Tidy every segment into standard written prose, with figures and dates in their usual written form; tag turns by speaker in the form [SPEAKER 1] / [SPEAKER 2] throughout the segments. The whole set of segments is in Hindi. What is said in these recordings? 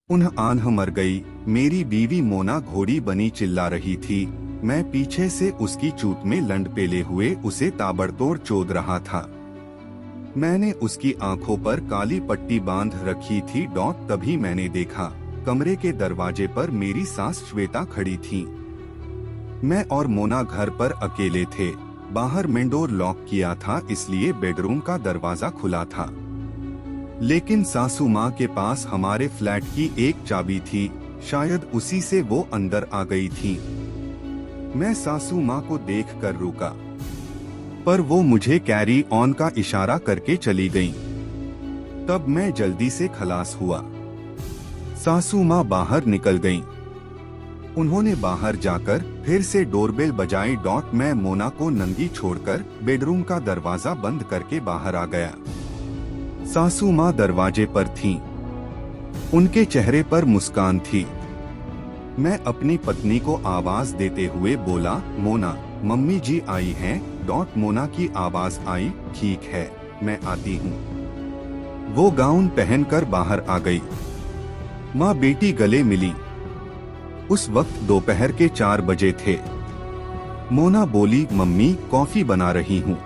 [SPEAKER 1] उन्ह आन्ह मर गई। मेरी बीवी मोना घोड़ी बनी चिल्ला रही थी। मैं पीछे से उसकी चूत में लंड पेले हुए उसे ताबड़तोड़ चोद रहा था। मैंने उसकी आंखों पर काली पट्टी बांध रखी थी। तभी मैंने देखा कमरे के दरवाजे पर मेरी सास श्वेता खड़ी थी। मैं और मोना घर पर अकेले थे। बाहर मेन डोर लॉक किया था, इसलिए बेडरूम का दरवाजा खुला था। लेकिन सासू माँ के पास हमारे फ्लैट की एक चाबी थी, शायद उसी से वो अंदर आ गई थी। मैं सासू माँ को देखकर रुका, पर वो मुझे कैरी ऑन का इशारा करके चली गई। तब मैं जल्दी से खलास हुआ। सासू माँ बाहर निकल गईं। उन्होंने बाहर जाकर फिर से डोरबेल बजाई। मैं मोना को नंगी छोड़कर बेडरूम का दरवाजा बंद करके बाहर आ गया। सासू माँ दरवाजे पर थीं। उनके चेहरे पर मुस्कान थी। मैं अपनी पत्नी को आवाज देते हुए बोला, मोना, मम्मी जी आई हैं। मोना की आवाज आई, ठीक है, मैं आती हूँ। वो गाउन पहनकर बाहर आ गई। माँ बेटी गले मिली। उस वक्त दोपहर के 4 बजे थे। मोना बोली, मम्मी कॉफी बना रही हूँ।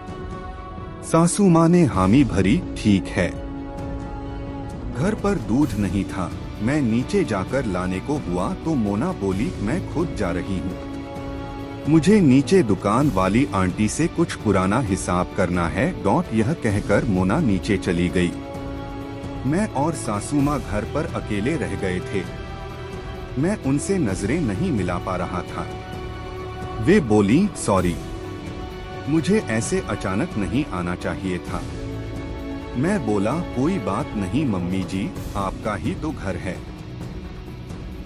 [SPEAKER 1] सासू माँ ने हामी भरी, ठीक है। घर पर दूध नहीं था। मैं नीचे जाकर लाने को हुआ तो मोना बोली, मैं खुद जा रही हूँ। मुझे नीचे दुकान वाली आंटी से कुछ पुराना हिसाब करना है। यह कहकर मोना नीचे चली गई। मैं और सासू माँ घर पर अकेले रह गए थे। मैं उनसे नजरें नहीं मिला पा रहा था। वे बोली, सॉरी, मुझे ऐसे अचानक नहीं आना चाहिए था। मैं बोला, कोई बात नहीं मम्मी जी, आपका ही तो घर है।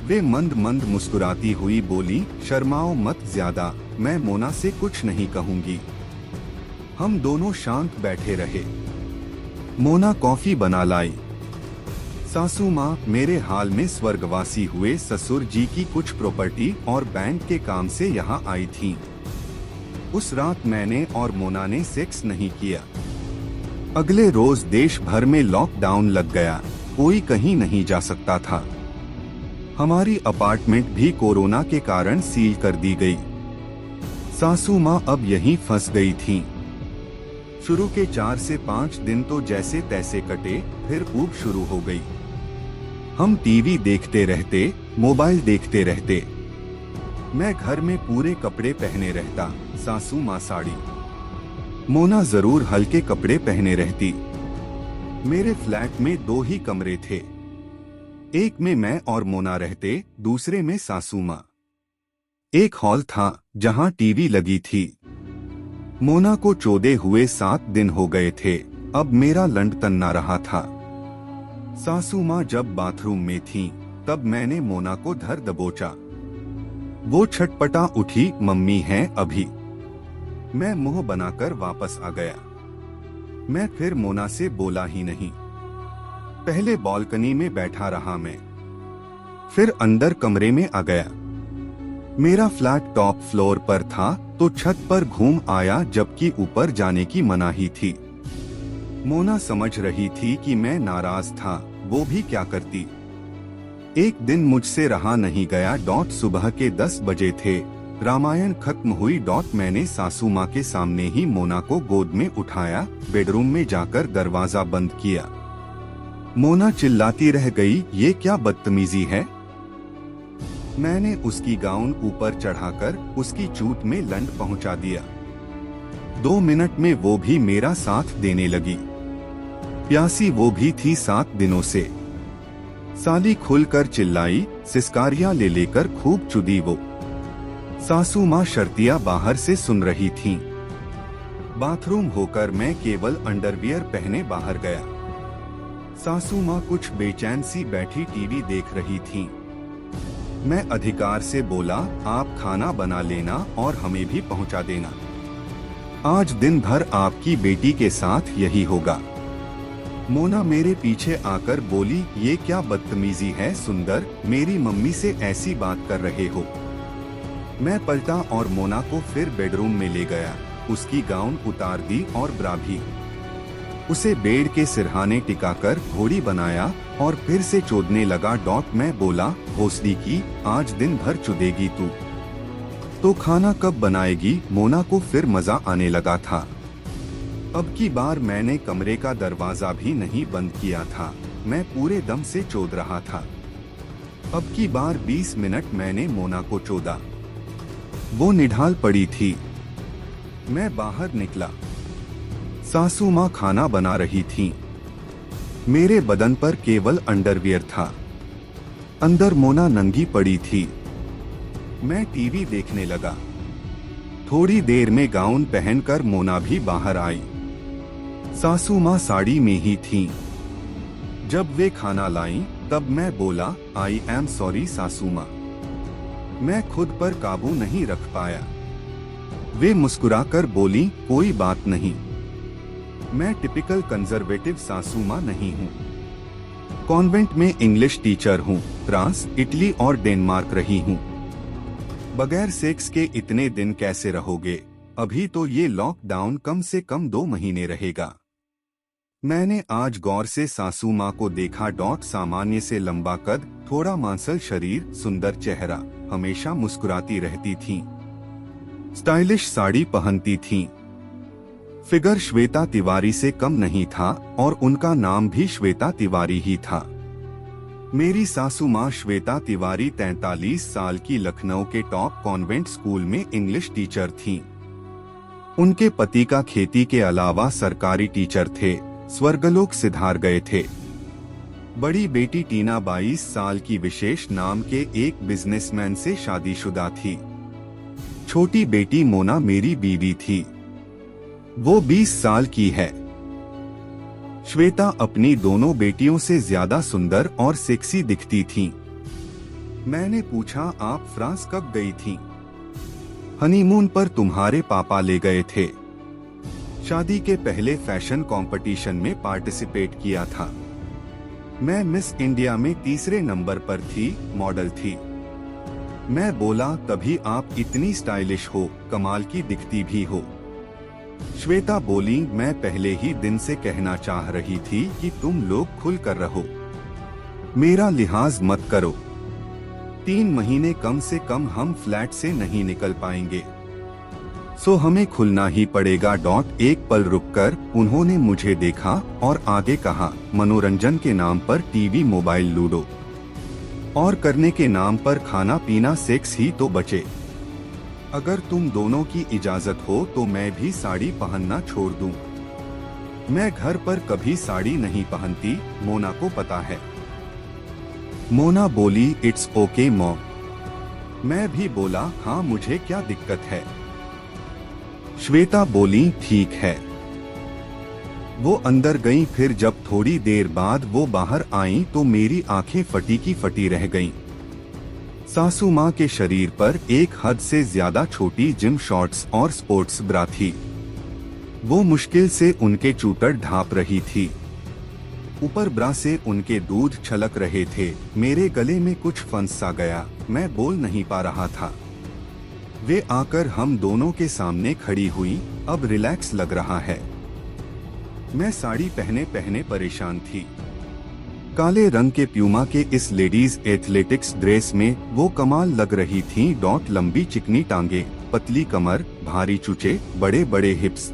[SPEAKER 1] वे मंद मंद मुस्कुराती हुई बोली, शर्माओ मत ज्यादा, मैं मोना से कुछ नहीं कहूंगी। हम दोनों शांत बैठे रहे। मोना कॉफी बना लाई। सासू माँ मेरे हाल में स्वर्गवासी हुए ससुर जी की कुछ प्रॉपर्टी और बैंक के काम से यहाँ आई थी। उस रात मैंने और मोना ने सेक्स नहीं किया। अगले रोज देश भर में लॉकडाउन लग गया। कोई कहीं नहीं जा सकता था। हमारी अपार्टमेंट भी कोरोना के कारण सील कर दी गई। सासू माँ अब यहीं फंस गई थीं। शुरू के 4 से 5 दिन तो जैसे तैसे कटे, फिर ऊब शुरू हो गई। हम टीवी देखते रहते, मोबाइल देखते रहते। मैं घर में पूरे कपड़े पहने रहता, सासू माँ साड़ी। मोना जरूर हल्के कपड़े पहने रहती। मेरे फ्लैट में 2 ही कमरे थे। एक में मैं और मोना रहते, दूसरे में सासू माँ। एक हॉल था जहाँ टीवी लगी थी। मोना को चोदे हुए 7 दिन हो गए थे। अब मेरा लंड तन्ना रहा था। सासू माँ जब बाथरूम में थीं, तब मैंने मोना को धर दबोचा। वो छटपटा उठी, मम्मी हैं अभी। मैं मुंह बनाकर वापस आ गया। मैं फिर मोना से बोला ही नहीं। पहले बालकनी में बैठा रहा मैं, फिर अंदर कमरे में आ गया। मेरा फ्लैट टॉप फ्लोर पर था तो छत पर घूम आया, जबकि ऊपर जाने की मनाही थी। मोना समझ रही थी कि मैं नाराज था, वो भी क्या करती। एक दिन मुझसे रहा नहीं गया। सुबह के 10 बजे थे। रामायण खत्म हुई। मैंने सासू माँ के सामने ही मोना को गोद में उठाया, बेडरूम में जाकर दरवाजा बंद किया। मोना चिल्लाती रह गई, ये क्या बदतमीजी है। मैंने उसकी गाउन ऊपर चढ़ाकर उसकी चूत में लंड पहुंचा दिया। 2 मिनट में वो भी मेरा साथ देने लगी। प्यासी वो भी थी 7 दिनों से। साली खुलकर चिल्लाई, सिस्कारियां ले लेकर खूब चुदी वो। सासू माँ शर्तिया बाहर से सुन रही थीं। बाथरूम होकर मैं केवल अंडरवियर पहने बाहर गया। सासू माँ कुछ बेचैन सी बैठी टीवी देख रही थीं। मैं अधिकार से बोला, आप खाना बना लेना और हमें भी पहुंचा देना। आज दिन भर आपकी बेटी के साथ यही होगा। मोना मेरे पीछे आकर बोली, ये क्या बदतमीजी है सुंदर, मेरी मम्मी से ऐसी बात कर रहे हो। मैं पलटा और मोना को फिर बेडरूम में ले गया। उसकी गाउन उतार दी और ब्रा भी। उसे बेड के सिरहाने टिकाकर घोड़ी बनाया और फिर से चोदने लगा। मैं बोला, भोसडी की, आज दिन भर चुदेगी तू, तो खाना कब बनाएगी? मोना को फिर मजा आने लगा था। अब की बार मैंने कमरे का दरवाजा भी नहीं बंद किया था, मैं पूरे दम से चोद रहा था। अब की बार 20 मिनट मैंने मोना को चोदा। वो निढाल पड़ी थी। मैं बाहर निकला। सासू माँ खाना बना रही थी। मेरे बदन पर केवल अंडरवियर था। अंदर मोना नंगी पड़ी थी। मैं टीवी देखने लगा। थोड़ी देर में गाउन पहनकर मोना भी बाहर आई। सासू माँ साड़ी में ही थीं। जब वे खाना लाईं, तब मैं बोला, आई एम सॉरी सासू माँ। मैं खुद पर काबू नहीं रख पाया। वे मुस्कुराकर बोली, कोई बात नहीं, मैं टिपिकल कंजर्वेटिव सासू माँ नहीं हूँ। कॉन्वेंट में इंग्लिश टीचर हूँ, फ्रांस, इटली और डेनमार्क रही हूँ। बगैर सेक्स के इतने दिन कैसे रहोगे? अभी तो ये लॉकडाउन कम से कम 2 महीने रहेगा। मैंने आज गौर से सासू माँ को देखा। सामान्य से लंबा कद, थोड़ा मांसल शरीर, सुंदर चेहरा, हमेशा मुस्कुराती रहती थीं। स्टाइलिश साड़ी पहनती थीं। फिगर श्वेता तिवारी से कम नहीं था और उनका नाम भी श्वेता तिवारी ही था। मेरी सासू माँ श्वेता तिवारी 43 साल की लखनऊ के टॉप कॉन्वेंट स्कूल में इंग्लिश टीचर थीं। उनके पति का खेती के अलावा सरकारी टीचर थे, स्वर्गलोक सिधार गए थे। बड़ी बेटी टीना 22 साल की विशेष नाम के एक बिजनेसमैन से शादीशुदा थी। छोटी बेटी मोना मेरी बीवी थी, वो 20 साल की है। श्वेता अपनी दोनों बेटियों से ज्यादा सुंदर और सेक्सी दिखती थी। मैंने पूछा, आप फ्रांस कब गई थी? हनीमून पर तुम्हारे पापा ले गए थे। शादी के पहले फैशन कंपटीशन में पार्टिसिपेट किया था। मैं मिस इंडिया में 3रे नंबर पर थी, मॉडल थी। मैं बोला, तभी आप इतनी स्टाइलिश हो, कमाल की दिखती भी हो। श्वेता बोली, मैं पहले ही दिन से कहना चाह रही थी कि तुम लोग खुल कर रहो, मेरा लिहाज मत करो। 3 महीने कम से कम हम फ्लैट से नहीं निकल पाएंगे, सो हमें खुलना ही पड़ेगा। एक पल रुककर उन्होंने मुझे देखा और आगे कहा, मनोरंजन के नाम पर टीवी, मोबाइल, लूडो और करने के नाम पर खाना पीना, सेक्स ही तो बचे। अगर तुम दोनों की इजाजत हो तो मैं भी साड़ी पहनना छोड़ दूं। मैं घर पर कभी साड़ी नहीं पहनती, मोना को पता है। मोना बोली, इट्स ओके मॉम। मैं भी बोला, हाँ मुझे क्या दिक्कत है। श्वेता बोली, ठीक है। वो अंदर गईं, फिर जब थोड़ी देर बाद वो बाहर आईं तो मेरी आंखें फटी की फटी रह गईं। सासू माँ के शरीर पर एक हद से ज्यादा छोटी जिम शॉर्ट्स और स्पोर्ट्स ब्रा थी। वो मुश्किल से उनके चूतर ढांप रही थी। ऊपर ब्रा से उनके दूध छलक रहे थे। मेरे गले में कुछ फंस सा गया, मैं बोल नहीं पा रहा था। वे आकर हम दोनों के सामने खड़ी हुई। अब रिलैक्स लग रहा है। मैं साड़ी पहने पहने परेशान थी। काले रंग के प्यूमा के इस लेडीज एथलेटिक्स ड्रेस में वो कमाल लग रही थीं। लंबी चिकनी टांगे, पतली कमर, भारी चूचे, बड़े बड़े हिप्स,